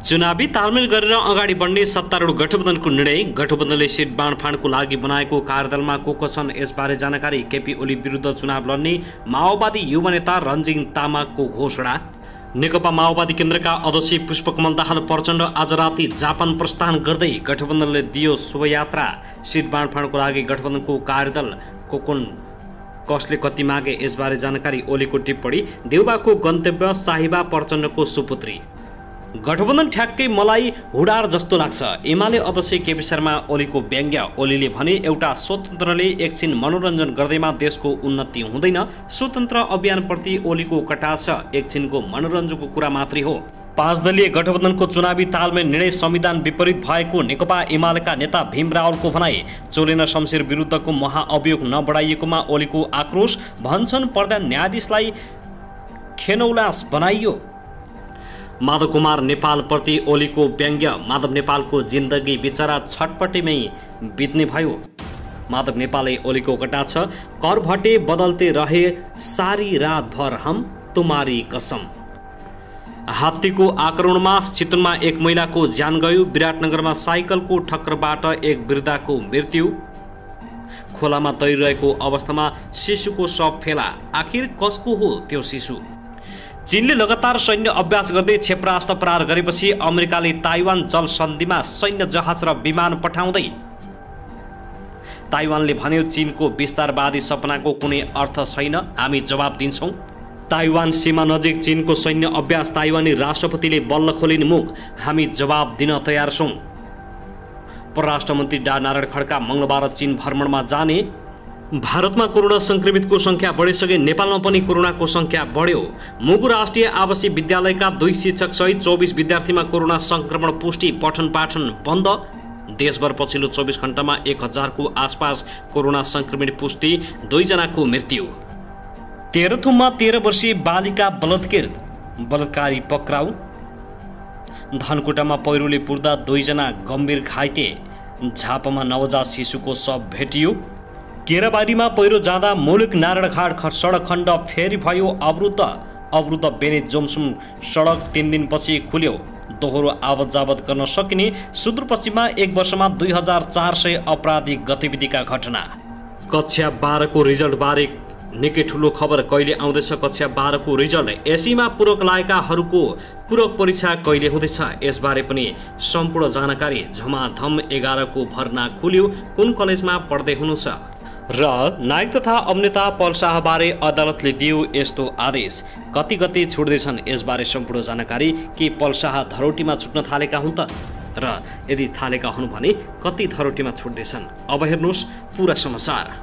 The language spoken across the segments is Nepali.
चुनावी तालमेल गरेर अगाडि बढ्ने सत्तारूढ गठबन्धनको निर्णय। गठबन्धनले सिट बाँडफाँडको लागि बनाएको कार्यदलमा को को छन् यसबारे जानकारी। केपी ओली विरुद्ध चुनाव लड्ने माओवादी युवा नेता रन्जिङ तामाङको घोषणा। नेकपा माओवादी केन्द्रका अध्यक्ष पुष्पकमल दाहाल प्रचण्ड आज राति जापान प्रस्थान गर्दै गठबन्धनले दियो शोभायात्रा। सिट बाँडफाँडको लागि गठबन्धनको कार्यदल को कुन कसले कति मागे यसबारे जानकारी। ओलीको टिप्पणी। देउबाको गन्तव्य साहिबा प्रचण्डको सुपुत्री। गठबन्धन ठ्याक्कै मलाई हुडार जस्तो लाग्छ। एमाले अध्यक्ष केपी शर्मा ओलीको व्यङ्ग्य। ओलीले भने एउटा स्वतन्त्रले एकछिन मनोरञ्जन गर्दैमा देशको उन्नति हुँदैन। स्वतन्त्र अभियानप्रति ओलीको कटाक्ष एकछिनको मनोरञ्जनको कुरा मात्रै हो। 5 दलीय गठबन्धनको चुनावी तालमेल निर्णय संविधान विपरीत भएको नेकपा एमालेका नेता भीम रावलको भनाई। चोलेन शमशेर विरुद्धको महाअभियोग नबढाइएकोमा ओलीको आक्रोश। भन्छन् प्रधान न्यायाधीशलाई खेनौलास बनाइयो। माधव कुमार नेपाल प्रति ओलीको व्यङ्ग्य। माधव नेपालको जिन्दगी बिचरा छटपटीमै बित्ने भयो। माधव नेपालले ओलीको कटाक्ष। कर भटे बदलते रहे सारी रात भर हम तुम्हारी कसम। हात्तीको आक्रमणमा चितवनमा एक महिलाको ज्यान गयो। विराटनगरमा साइकलको ठक्करबाट एक वृद्धाको मृत्यु। खोलामा तैरिरहेको अवस्थामा शिशुको शव फेला। आखिर कसको हो त्यो शिशु? चीनले लगातार सैन्य अभ्यास गर्दै क्षेपणास्त्र प्रहार गरेपछि अमेरिकाले ताइवान जलसन्धिमा सैन्य जहाज र विमान पठाउँदै। ताइवानले भन्यो चीनको विस्तारवादी सपनाको कुनै अर्थ छैन, हामी जवाब दिन्छौँ। ताइवान सीमा नजिक चीनको सैन्य अभ्यास। ताइवानी राष्ट्रपतिले बल्ल खोलिने मुख। हामी जवाब दिन तयार छौँ। परराष्ट्र मन्त्री डा नारायण खड्का मङ्गलबार चीन भ्रमणमा जाने। भारतमा कोरोना संक्रमितको संख्या बढिसके नेपालमा पनि कोरोनाको संख्या बढ्यो। मुगु राष्ट्रिय आवासीय विद्यालयका 2 शिक्षक सहित 24 विद्यार्थीमा कोरोना संक्रमण पुष्टि। पठन पाठन बन्द। देशभर पछिल्लो 24 घण्टामा 1000 को आसपास कोरोना संक्रमित पुष्टि। 2 जनाको मृत्यु। तेह्रथुममा 13 वर्षीय बालिका बलात्कारी पक्राउ। धनकुटामा पहिरोले पुर्दा 2 जना गम्भीर घाइते। झापामा नवजात शिशुको शव भेटियो। केराबारीमा पहिरो जाँदा मुलुक नारायणघाट सडक खण्ड फेरि भयो अवरुद्ध। बेनी जोमसुम सडक 3 दिनपछि खुल्यो। दोहोरो आवत जावत गर्न सकिने। सुदूरपश्चिममा 1 वर्षमा 2400 आपराधिक गतिविधिका घटना। कक्षा 12 को रिजल्ट बारे निकै ठुलो खबर कहिले आउँदैछ? कक्षा 12 को रिजल्ट। एसीमा पूरक लागेकाहरूको पूरक परीक्षा कहिले हुँदैछ यसबारे पनि सम्पूर्ण जानकारी। झमाझम 11 को भर्ना खुल्यो। कुन कलेजमा पढ्दै हुनुहुन्छ? र नायक तथा अभिनेता पल शाहबारे अदालतले दियो यस्तो आदेश। कति गति छुट्दैछन् यसबारे सम्पूर्ण जानकारी। के पल शाह धरोटीमा छुट्न थालेका हुन् त? र यदि थालेका हुन् भने कति धरोटीमा छुट्दैछन्? अब हेर्नुहोस् पुरा समाचार।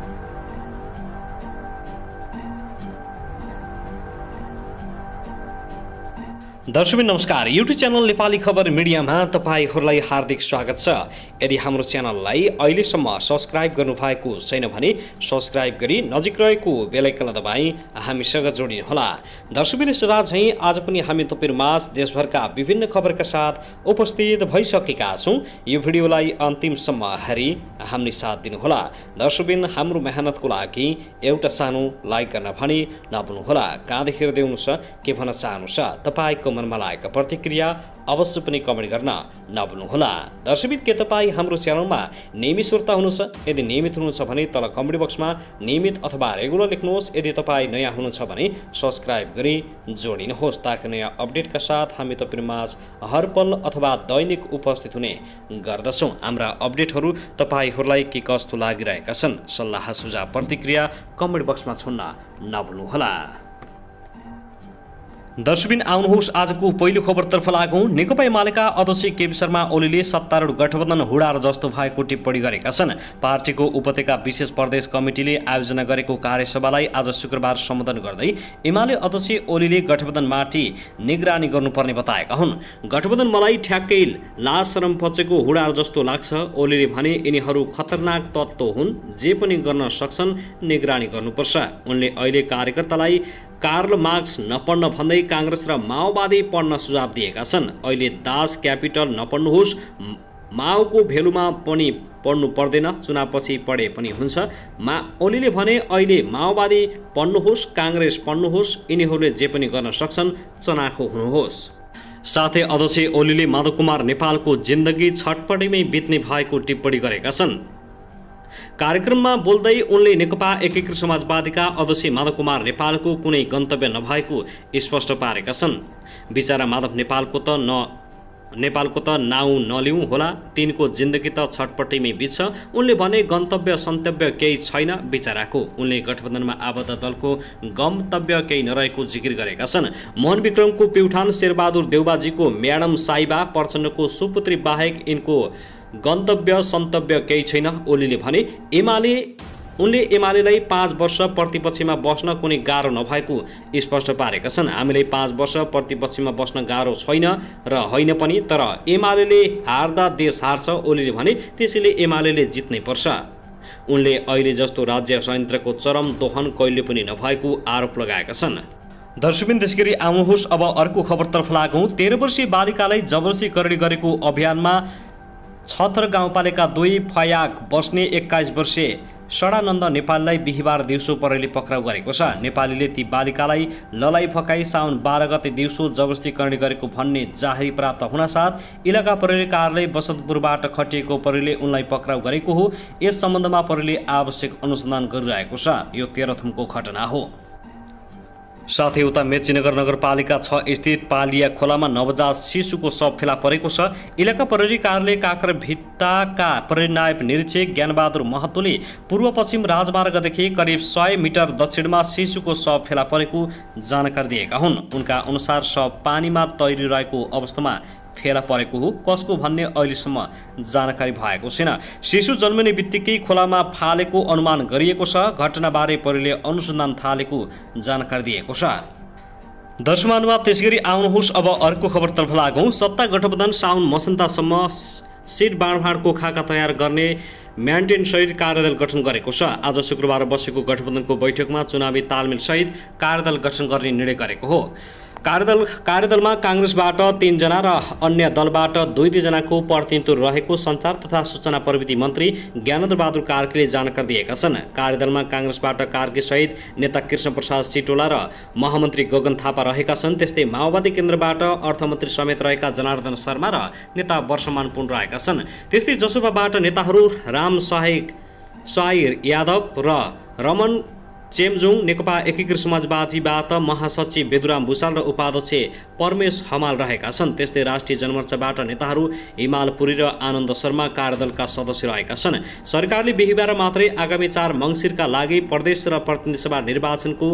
दर्शकबिन नमस्कार। युट्युब च्यानल नेपाली खबर मिडियामा तपाईहरूलाई हार्दिक स्वागत छ। यदि हाम्रो च्यानललाई अहिलेसम्म सब्स्क्राइब गर्नुभएको छैन भने सब्स्क्राइब गरी नजिक रहेको बेल आइकन दबाई हामीसँग जोडिनुहोला। दर्शकबिन सदा झैं आज पनि हामी तपाईहरुमाझ देशभरका विभिन्न खबरका साथ उपस्थित भइसकेका छौं। यो भिडियोलाई अन्तिमसम्म हेरी हामी साथ दिनुहोला। दर्शकबिन हाम्रो मेहनतको लागि एउटा सानो लाइक गर्न भने नभुल्नुहोला। कहाँदेखि हेर्दै हुनुहुन्छ, के भन्न चाहनुहुन्छ, तपाईको मनमा लागेको प्रतिक्रिया अवश्य पनि कमेन्ट गर्न नभुल्नुहोला। दर्शकबिन के तपाईँ हाम्रो च्यानलमा नियमित श्रोता हुनुहुन्छ? यदि नियमित हुनुहुन्छ भने तल कमेन्ट बक्समा नियमित अथवा रेगुलर लेख्नुहोस्। यदि तपाईँ नयाँ हुनुहुन्छ भने सब्स्क्राइब गरी जोडिनुहोस् ताकि नयाँ अपडेटका साथ हामी तपाईहरुमाझ हरपल अथवा दैनिक उपस्थित हुने गर्दछौँ। हाम्रा अपडेटहरू तपाईहरूलाई के कस्तो लागिरहेका छन्, सल्लाह सुझाव प्रतिक्रिया कमेन्ट बक्समा छोड्न नभुल्नुहोला। दर्शकबिन आउनुहोस् आजको पहिलो खबरतर्फ लागौं। नेकपा एमालेका अध्यक्ष केपी शर्मा ओलीले सत्तारूढ गठबन्धन हुडार जस्तो भएको टिप्पणी गरेका छन्। पार्टीको उपत्यका विशेष प्रदेश कमिटीले आयोजना गरेको कार्यसभालाई आज शुक्रबार सम्बोधन गर्दै एमाले अध्यक्ष ओलीले गठबन्धनमाथि निगरानी गर्नुपर्ने बताएका हुन्। गठबन्धन मलाई ठ्याक्कै लाज शरम पचेको हुडार जस्तो लाग्छ। ओलीले भने यिनीहरू खतरनाक तत्त्व हुन्, जे पनि गर्न सक्छन्, निगरानी गर्नुपर्छ। उनले अहिले कार्यकर्तालाई कार्ल मार्क्स नपढ्न भन्दै कांग्रेस र माओवादी पढ्न सुझाव दिएका छन्। अहिले दास क्यापिटल नपढ्नुहोस्, माओको भेलुमा पनि पढ्नु पर्दैन, चुनावपछि पढे पनि हुन्छ। ओलीले भने अहिले माओवादी पढ्नुहोस्, कांग्रेस पढ्नुहोस्, यिनीहरूले जे पनि गर्न सक्छन्, चनाखो हुनुहोस्। साथै अध्यक्ष ओलीले माधव कुमार नेपालको जिन्दगी छटपटीमै बित्ने भएको टिप्पणी गरेका छन्। कार्यक्रममा बोल्दै उनले नेकपा एकीकृत समाजवादीका अध्यक्ष माधव कुमार नेपालको कुनै गन्तव्य नभएको स्पष्ट पारेका छन्। बिचरा माधव नेपालको त नाउँ नलिउँ होला, तिनको जिन्दगी त छटपटीमै बित्छ। उनले भने गन्तव्य सन्तव्य केही छैन बिचराको। उनले गठबन्धनमा आबद्ध दलको गन्तव्य केही नरहेको जिकिर गरेका छन्। मोहन विक्रमको प्युठान, शेरबहादुर देउबाजीको म्याडम साइबा प्रचण्डको सुपुत्री बाहेक यिनको गन्तव्य सन्तव्य केही छैन। ओलीले भने उनले एमालेलाई 5 वर्ष प्रतिपक्षमा बस्न कुनै गाह्रो नभएको स्पष्ट पारेका छन्। हामीलाई 5 वर्ष प्रतिपक्षमा बस्न गाह्रो छैन र होइन पनि, तर एमालेले हार्दा देश हार्छ। ओलीले भने त्यसैले एमालेले जित्नै पर्छ। उनले अहिले जस्तो राज्य संयन्त्रको चरम दोहन कहिले पनि नभएको आरोप लगाएका छन्। दर्शकबिन त्यसगरी आउनुहोस् अब अर्को खबरतर्फ लागौँ। 13 वर्षीय बालिकालाई जबरजस्ती करडी गरेको अभियानमा छतर गाउँपालिका 2 फयाक बस्ने 21 वर्षीय सडानन्द नेपालीलाई बिहिबार दिउँसो प्रहरीले पक्राउ गरेको छ। नेपालीले ती बालिकालाई ललाई फकाई साउन 12 गते दिउँसो जबरजस्ती करडी गरेको भन्ने जाहेरी प्राप्त हुनासाथ इलाका प्रहरी कार्यालय बसन्तपुरबाट खटिएको प्रहरीले उनलाई पक्राउ गरेको हो। यस सम्बन्धमा प्रहरीले आवश्यक अनुसन्धान गरिरहेको छ। यो तेह्रथुमको घटना हो। साथै उता मेचीनगर नगरपालिका 6 स्थित पालिया खोलामा नवजात शिशुको शव फेला परेको छ। इलाका प्रहरी कार्यालय काँक्रेभिट्टाका प्रहरी नायब निरीक्षक ज्ञानबहादुर महतोले पूर्व पश्चिम राजमार्गदेखि करिब 100 मिटर दक्षिणमा शिशुको शव फेला परेको जानकारी दिएका हुन्। उनका अनुसार शव पानीमा तैरिरहेको अवस्थामा फेला परेको हो। कसको भन्ने अहिलेसम्म जानकारी भएको छैन। शिशु जन्मिने बित्तिकै खोलामा फालेको अनुमान गरिएको छ। घटनाबारे प्रहरीले अनुसन्धान थालेको जानकारी दिएको छ। दर्शकमानुमा त्यसगरी आउनुहोस् अब अर्को खबरतर्फ लागौँ। सत्ता गठबन्धन साउन मसन्तासम्म सिट बाँडफाँडको खाका तयार गर्ने म्यान्टेन सहित कार्यदल गठन गरेको छ। आज शुक्रबार बसेको गठबन्धनको बैठकमा चुनावी तालमेल सहित कार्यदल गठन गर्ने निर्णय गरेको हो। कार्यदलमा काङ्ग्रेसबाट 3 जना र अन्य दलबाट 2 जनाको प्रतिनिधित्व रहेको सञ्चार तथा सूचना प्रविधि मन्त्री ज्ञानेन्द्र बहादुर कार्कीले जानकारी दिएका छन्। कार्यदलमा काङ्ग्रेसबाट कार्की सहित नेता कृष्ण प्रसाद सिटोला र महामन्त्री गगन थापा रहेका छन्। त्यस्तै माओवादी केन्द्रबाट अर्थमन्त्री समेत रहेका जनार्दन शर्मा र नेता वर्षमान पुन रहेका छन्। त्यस्तै जसपाबाट नेताहरू राम सहाय यादव र रमन चेम्जुङ, नेकपा एकीकृत समाजवादीबाट महासचिव बेदुराम भुषाल र उपाध्यक्ष परमेश हमाल रहेका छन्। त्यस्तै राष्ट्रिय जनमोर्चाबाट नेताहरू हिमाल पुरी र आनन्द शर्मा कार्यदलका सदस्य रहेका छन्। सरकारले बिहिबार मात्रै आगामी 4 मङ्सिरका लागि प्रदेश र प्रतिनिधि सभा निर्वाचनको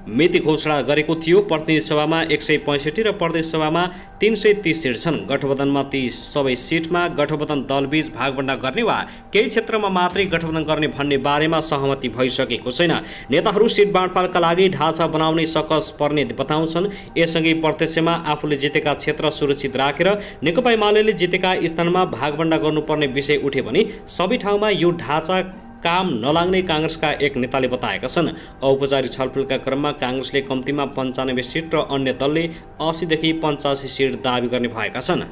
मिति घोषणा गरेको थियो। प्रतिनिधि सभामा 165 र प्रदेश सभामा 330 सिट छन्। गठबन्धनमा ती सबै सिटमा गठबन्धन दलबीच भागवण्डा गर्ने वा केही क्षेत्रमा मात्रै गठबन्धन गर्ने भन्ने बारेमा सहमति भइसकेको छैन। नेताहरू सिट बाँडफाँडका लागि ढाँचा बनाउने सकस पर्ने बताउँछन्। यससँगै प्रत्यक्षमा आफूले जितेका क्षेत्र सुरक्षित राखेर नेकपा एमाले जितेका स्थानमा भागवण्डा गर्नुपर्ने विषय उठे भने सबै ठाउँमा यो ढाँचा काम नलाग्ने काङ्ग्रेसका एक नेताले बताएका छन्। औपचारिक छलफलका क्रममा काङ्ग्रेसले कम्तीमा 95 सिट र अन्य दलले 80 देखि 85 सिट दाबी गर्ने भएका छन्।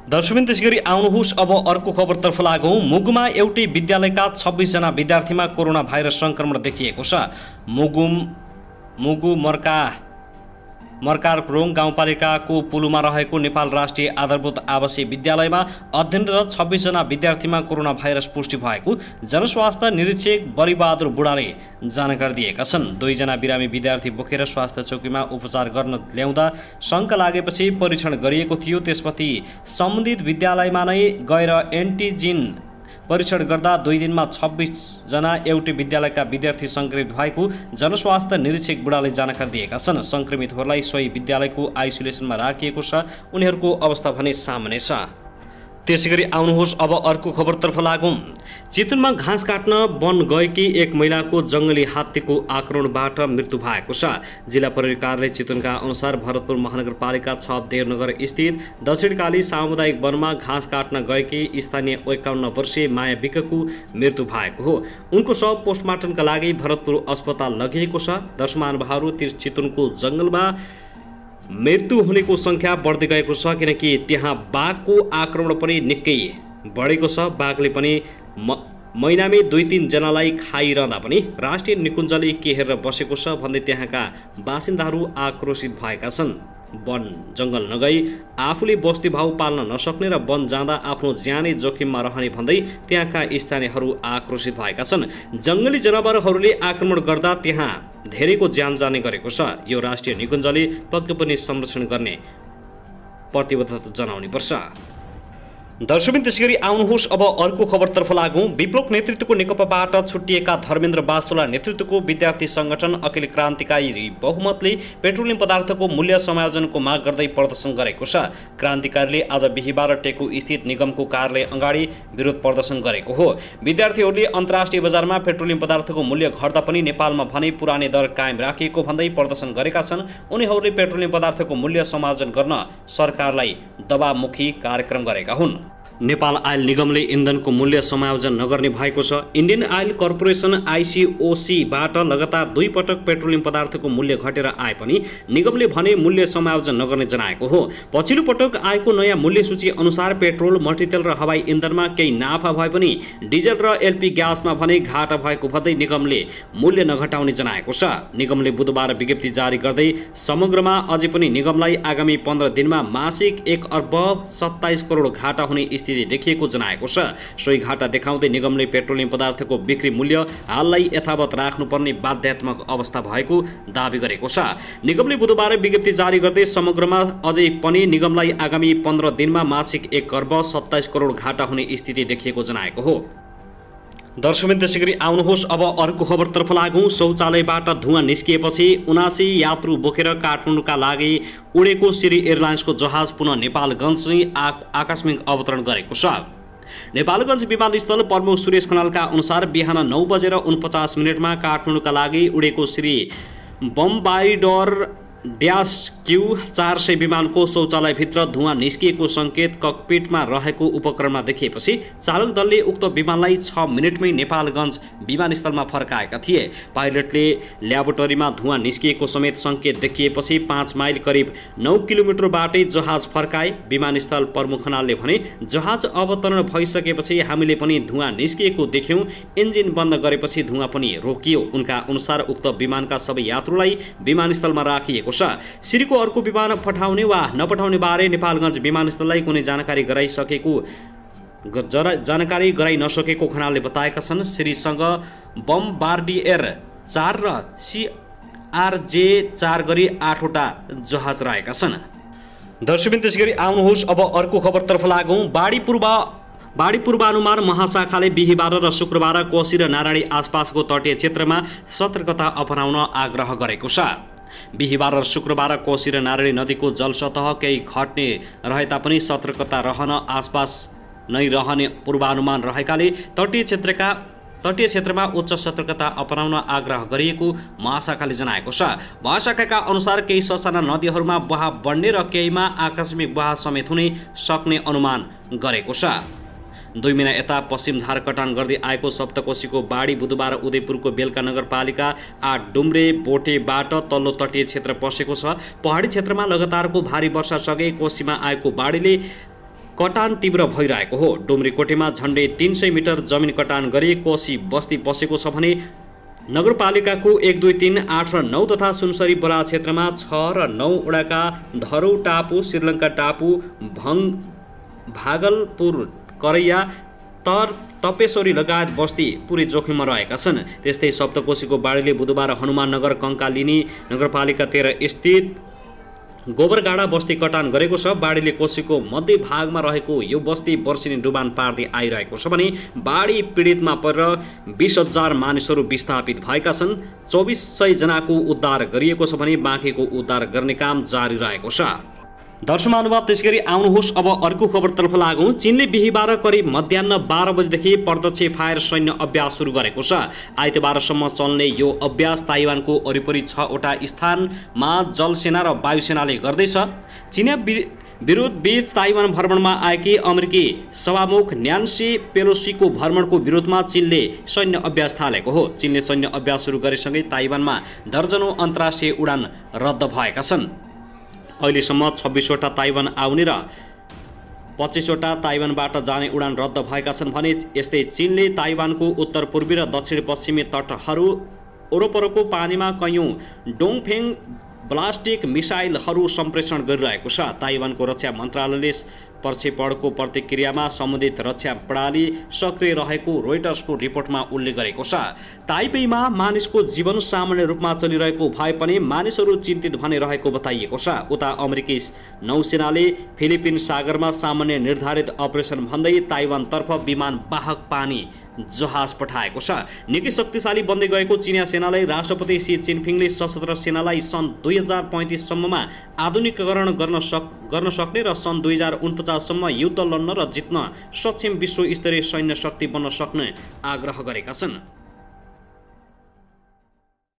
दर्शकबिन त्यसगरी आउनुहोस् अब अर्को खबरतर्फ लागौँ। मुगुमा एउटै विद्यालयका 26 जना विद्यार्थीमा कोरोना भाइरस संक्रमण देखिएको छ। मुगु मर्काररोङ गाउँपालिकाको पुलुमा रहेको नेपाल राष्ट्रिय आधारभूत आवासीय विद्यालयमा अध्ययनरत 26 जना विद्यार्थीमा कोरोना भाइरस पुष्टि भएको जनस्वास्थ्य निरीक्षक बलिबहादुर बुढाले जानकारी दिएका छन्। 2 जना बिरामी विद्यार्थी बोकेर स्वास्थ्य चौकीमा उपचार गर्न ल्याउँदा शङ्का लागेपछि परीक्षण गरिएको थियो। त्यसपछि सम्बन्धित विद्यालयमा नै गएर एन्टिजेन परीक्षण गर्दा 2 दिनमा 26 जना एउटै विद्यालयका विद्यार्थी सङ्क्रमित भएको जनस्वास्थ्य निरीक्षक बुढाले जानकारी दिएका छन्। सङ्क्रमितहरूलाई सोही विद्यालयको आइसोलेसनमा राखिएको छ। उनीहरूको अवस्था भने सामान्य छ। त्यसैगरी आउनुहोस् अब अर्को खबरतर्फ लागौँ। चितवनमा घाँस काट्न वन गएकी एक महिलाको जङ्गली हात्तीको आक्रमणबाट मृत्यु भएको छ। जिल्ला प्रहरी कार्यालय चितवनका अनुसार भरतपुर महानगरपालिका 6 देवनगर स्थित दक्षिणकाली सामुदायिक वनमा घाँस काट्न गएकी स्थानीय 51 वर्षीय माया विकको मृत्यु भएको हो। उनको शव पोस्टमार्टमका लागि भरतपुर अस्पताल लगिएको छ। दर्शकमानवहरू चितवनको जङ्गलमा मृत्यु हुनेको सङ्ख्या बढ्दै गएको छ, किनकि त्यहाँ बाघको आक्रमण पनि निकै बढेको छ। बाघले पनि महिनामै 2-3 जनालाई खाइरहँदा पनि राष्ट्रिय निकुञ्जले के हेरेर बसेको छ भन्दै त्यहाँका बासिन्दाहरू आक्रोशित भएका छन्। वन जङ्गल नगई आफूले बस्ती भाउ पाल्न नसक्ने र वन जाँदा आफ्नो ज्यानै जोखिममा रहने भन्दै त्यहाँका स्थानीयहरू आक्रोशित भएका छन्। जङ्गली जनावरहरूले आक्रमण गर्दा त्यहाँ धेरैको ज्यान जाने गरेको छ। यो राष्ट्रिय निकुञ्जले पक्कै पनि संरक्षण गर्ने प्रतिबद्धता जनाउनु पर्छ। दर्शकबिन त्यसैगरी आउनुहोस् अब अर्को खबरतर्फ लागौँ। विप्लव नेतृत्वको नेकपाबाट छुट्टिएका धर्मेन्द्र बास्तोला नेतृत्वको विद्यार्थी सङ्गठन अखिल क्रान्तिकारी बहुमतले पेट्रोलियम पदार्थको मूल्य समायोजनको माग गर्दै प्रदर्शन गरेको छ। क्रान्तिकारीले आज बिहीबार टेकु स्थित निगमको कार्यालय अगाडि विरोध प्रदर्शन गरेको हो। विद्यार्थीहरूले अन्तर्राष्ट्रिय बजारमा पेट्रोलियम पदार्थको मूल्य घट्दा पनि नेपालमा भने पुरानै दर कायम राखिएको भन्दै प्रदर्शन गरेका छन्। उनीहरूले पेट्रोलियम पदार्थको मूल्य समायोजन गर्न सरकारलाई दबावमुखी कार्यक्रम गरेका हुन्। नेपाल आयल निगमले इन्धनको मूल्य समायोजन नगर्ने भएको छ। इन्डियन आयल कर्पोरेसन ICOCबाट लगातार 2 पटक पेट्रोलियम पदार्थको मूल्य घटेर आए पनि निगमले भने मूल्य समायोजन नगर्ने जनाएको हो। पछिल्लो पटक आएको नयाँ मूल्य सूची अनुसार पेट्रोल, मट्टीतेल र हवाई इन्धनमा केही नाफा भए पनि डिजल र LP ग्यासमा भने घाटा भएको भन्दै निगमले मूल्य नघटाउने जनाएको छ। निगमले बुधबार विज्ञप्ति जारी गर्दै समग्रमा अझै पनि निगमलाई आगामी 15 दिनमा मासिक 1 अर्ब 27 करोड घाटा हुने स्थिति देखिएको जनाएको छ। सोही घाटा देखाउँदै निगमले पेट्रोलियम पदार्थको बिक्री मूल्य हाललाई यथावत राख्नुपर्ने बाध्यात्मक अवस्था भएको दावी गरेको छ। निगमले बुधबार विज्ञप्ति जारी गर्दै समग्रमा अझै पनि निगमलाई आगामी 15 दिनमा मासिक 1 अर्ब 27 करोड घाटा हुने स्थिति देखिएको जनाएको हो। दर्शकबिन त्यसैगरी आउनुहोस् अब अर्को खबरतर्फ लागौँ। शौचालयबाट धुवाँ निस्किएपछि 79 यात्रु बोकेर काठमाडौँका लागि उडेको सिरी एयरलाइन्सको जहाज पुनः नेपालगञ्ज आकस्मिक अवतरण गरेको छ। नेपालगञ्ज विमानस्थल प्रमुख सुरेश खनालका अनुसार बिहान 9:49 काठमाडौँका लागि उडेको श्री बम्बाइडर -Q400 विमानको शौचालयभित्र धुवाँ निस्किएको सङ्केत ककपिटमा रहेको उपकरणमा देखिएपछि चालक दलले उक्त विमानलाई 6 मिनेटमै नेपालगञ्ज विमानस्थलमा फर्काएका थिए। पाइलटले ल्याबोरेटरीमा धुवाँ निस्किएको समेत सङ्केत देखिएपछि 5 माइल करिब 9 किलोमिटर बाटै जहाज फर्काए। विमानस्थल प्रमुख खनालले भने जहाज अवतरण भइसकेपछि हामीले पनि धुवाँ निस्किएको देख्यौँ। इन्जिन बन्द गरेपछि धुवाँ पनि रोकियो। उनका अनुसार उक्त विमानका सबै यात्रुलाई विमानस्थलमा राखिएको छ। सिरीको अर्को विमान पठाउने वा नपठाउने बारे नेपालगञ्ज विमानस्थललाई कुनै जानकारी गराइ नसकेको खनालले बताएका छन्। सिरीसँग बम्बार्डियर 4 र CRJ-4 गरी 8 वटा जहाज रहेका छन्। दर्शकबिन त्यसैगरी आउनुहोस् अब अर्को खबरतर्फ लागौँ। बाढी पूर्वानुमान महाशाखाले बिहीबार र शुक्रबार कोशी र नारायणी आसपासको तटीय क्षेत्रमा सतर्कता अपनाउन आग्रह गरेको छ। बिहीबार र शुक्रबार कोशी र नारायणी नदीको जलसतह केही घट्ने रहे तापनि सतर्कता रहन आसपास नै रहने पूर्वानुमान रहेकाले तटीय क्षेत्रमा उच्च सतर्कता अपनाउन आग्रह गरिएको महाशाखाले जनाएको छ। महाशाखाका अनुसार केही ससाना नदीहरूमा बहाव बढ्ने र केहीमा आकस्मिक बहाव समेत हुने सक्ने अनुमान गरेको छ। 2 महिना यता पश्चिम धार कटान गर्दै आएको सप्तकोशीको बाढी बुधबार उदयपुरको बेलका नगरपालिका 8 डुम्रे बोटेबाट तल्लो तटीय क्षेत्र पसेको छ। पहाडी क्षेत्रमा लगातारको भारी वर्षासँगै कोशीमा आएको बाढीले कटान तीव्र भइरहेको हो। डुम्रे कोटेमा झन्डै 300 मिटर जमिन कटान गरी कोशी बस्ती पसेको छ भने नगरपालिकाको 1, 2, 3, 8 र 9 तथा सुनसरी बराह क्षेत्रमा 6 र 9 वडाका धरौ टापु, श्रीलङ्का टापु, भागलपुर, करैया, तपेश्वरी लगायत बस्ती पुरै जोखिममा रहेका छन्। त्यस्तै सप्तकोशीको बाढीले बुधबार हनुमाननगर कङ्कालिनी नगरपालिका 13 स्थित गोबरगाडा बस्ती कटान गरेको छ। बाढीले कोशीको मध्य भागमा रहेको यो बस्ती वर्षिनी डुबान पार्दै आइरहेको छ भने बाढी पीडितमा परेर 20,000 मानिसहरू विस्थापित भएका छन्। 2400 जनाको उद्धार गरिएको छ भने बाँकीको उद्धार गर्ने काम जारी रहेको छ। दर्शक महानुभाव त्यसैगरी आउनुहोस् अब अर्को खबरतर्फ लागौँ। चीनले बिहीबार करिब मध्याह 12 बजेदेखि प्रत्यक्ष फायर सैन्य अभ्यास सुरु गरेको छ। आइतबारसम्म चल्ने यो अभ्यास ताइवानको वरिपरि 6 वटा स्थानमा जलसेना र वायुसेनाले गर्दैछ। चीना विरोध बीच ताइवान भ्रमणमा आएकी अमेरिकी सभामुख न्यान्सी पेलोसीको भ्रमणको विरोधमा चीनले सैन्य अभ्यास थालेको हो। चीनले सैन्य अभ्यास सुरु गरेसँगै ताइवानमा दर्जनौं अन्तर्राष्ट्रिय उडान रद्द भएका छन्। अहिलेसम्म 26 वटा ताइवान आउने र 25 वटा ताइवानबाट जाने उडान रद्द भएका छन् भने यस्तै चीनले ताइवानको उत्तर पूर्वी र दक्षिण पश्चिमी तटहरू वरपरको पानीमा कैयौं डोङफेङ ब्लास्टिक मिसाइलहरू सम्प्रेषण गरिरहेको छ। ताइवानको रक्षा मन्त्रालयले प्रक्षेपणको प्रतिक्रियामा सम्बन्धित रक्षा प्रणाली सक्रिय रहेको रोइटर्सको रिपोर्टमा उल्लेख गरेको छ। ताइपेईमा मानिसको जीवन सामान्य रूपमा चलिरहेको भए पनि मानिसहरू चिन्तित भने रहेको बताइएको छ। उता अमेरिकी नौसेनाले फिलिपिन सागरमा सामान्य निर्धारित अपरेसन भन्दै ताइवानतर्फ विमान वाहक पानी जहाज पठाएको छ। निकै शक्तिशाली बन्दै गएको चिनिया सेनालाई राष्ट्रपति सी जिनपिङले सशस्त्र सेनालाई सन् 2035 सम्ममा आधुनिकीकरण गर्न सक्ने र सन् 2049 सम्म युद्ध लड्न र जित्न सक्षम विश्व स्तरीय सैन्य शक्ति बन्न सक्ने आग्रह गरेका छन्।